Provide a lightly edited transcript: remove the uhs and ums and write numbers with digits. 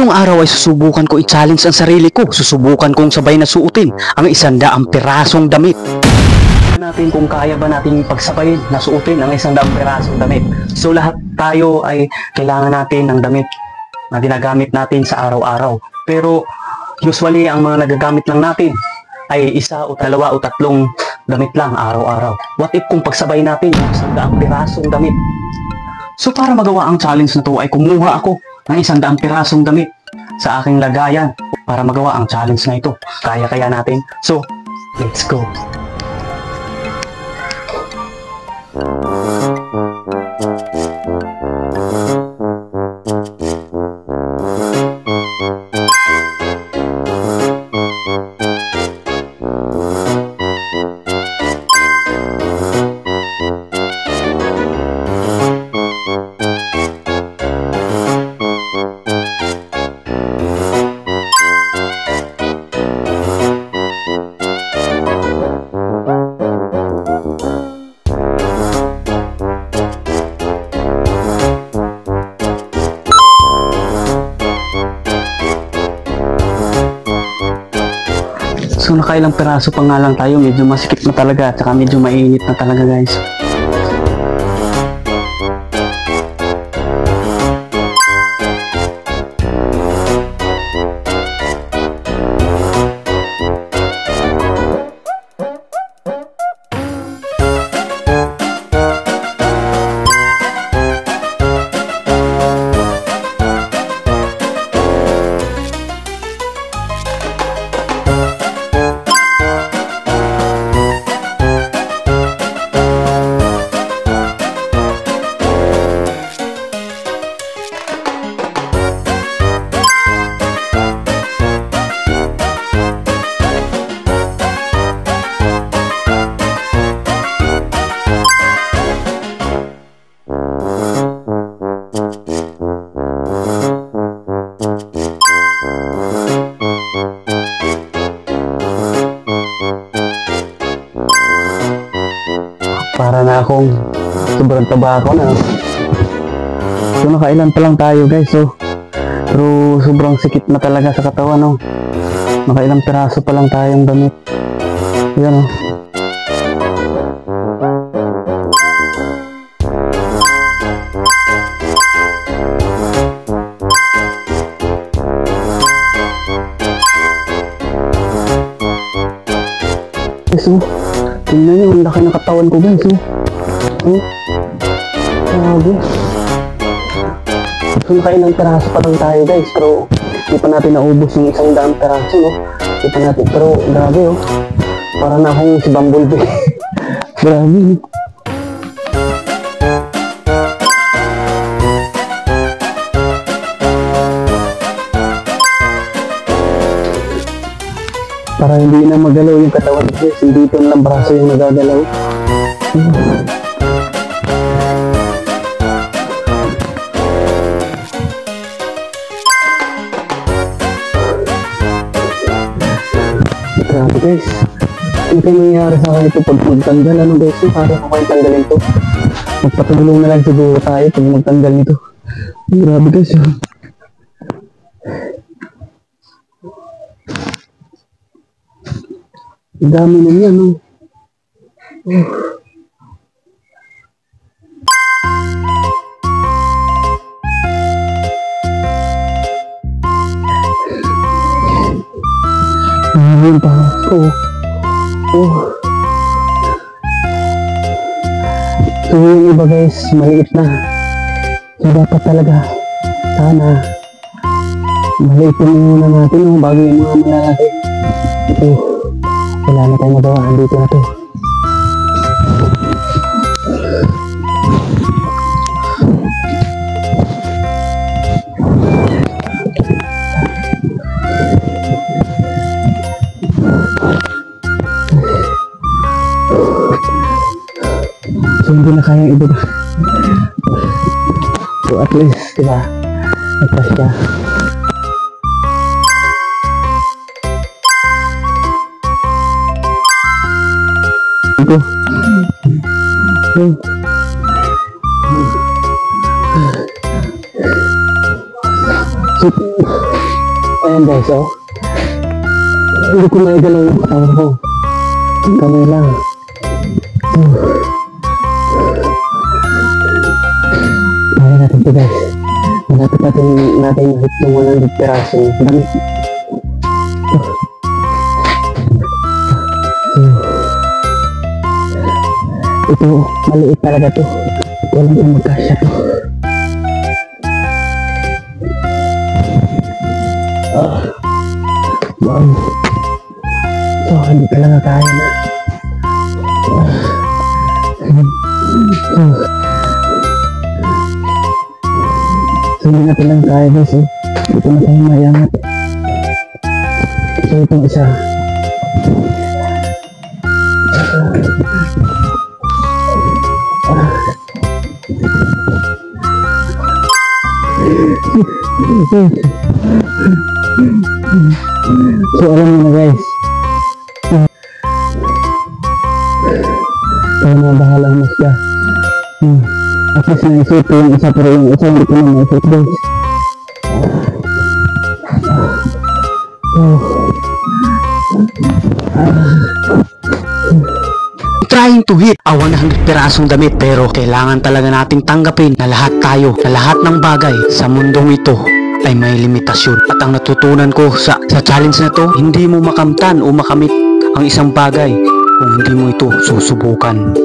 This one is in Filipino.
Ngayong araw ay susubukan ko i-challenge ang sarili ko. Susubukan kong sabay na suotin ang 100 pirasong damit. Natin kung kaya ba natin pagsabayin na suotin ang 100 pirasong damit. So lahat tayo ay kailangan natin ng damit na ginagamit natin sa araw-araw. Pero usually ang mga nagagamit lang natin ay 1 o 2 o 3 damit lang araw-araw. What if kung pagsabay natin yung 100 pirasong damit? So para magawa ang challenge na to ay kumuha ako ng 100 pirasong damit sa aking lagayan para magawa ang challenge na ito. Kaya natin. So, let's go. So nakailang piraso pa nga lang tayo, medyo masikip na talaga at saka medyo mainit na talaga guys. Para na akong sobrang taba ako na. So nakailan pa lang tayo guys. So pero sobrang sikip na talaga sa katawan, no. Nakailang piraso pa lang tayong damit. Yan, oh. So, tingnan nyo, ang laki ng katawan ko guys, oh. Grabe. So, nakailang peraso pa lang tayo guys, pero hindi pa natin naubos yung 100 peraso, no? Hindi pa natin, pero grabe, oh. Para na akong si Bumblebee. Grabe, no? Para hindi na magalaw yung katawan guys, hindi ito lang braso yung nagagalaw. Grabe guys, ano kayo nangyayari sa akin ito pag magtanggal, ano guys, para ako kayo tanggalin ito. Magpatulong na lang siguro tayo pag magtanggal nito. Grabe guys, oh. Ang dami na yan, no? Ayun pa. So yung iba guys, maliit na. So dapat talaga, sana, maliitin muna natin, no? Bago yung mga malalaki. Wala na tayong magawa, andito na to. So hindi na kayang iba ba? So at least, diba, nagpas siya. Ito. So Ayan guys, oh. Hindi ko maigalaw yung katawan ko. Kamay lang. Kaya natin ito guys. Malapit natin hit yung 100 piraso. Damit. Ito, maliit talaga to. Walang kung magkasya to. Wow. So, hindi talaga kaya na. So, hindi natin lang kaya guys eh. Ito na tayo mayangat. So, itong isa. So, alam mo na guys. Kaya mga bahalang musga. At least naisip ko yung isa, pero yung isa hindi ko na naisip guys. Trying to hit a 100 pirasong damit, pero kailangan talaga nating tanggapin na lahat tayo, na lahat ng bagay sa mundong ito ay may limitasyon. At ang natutunan ko sa challenge na to, hindi mo makamtan o makamit ang isang bagay kung hindi mo ito susubukan.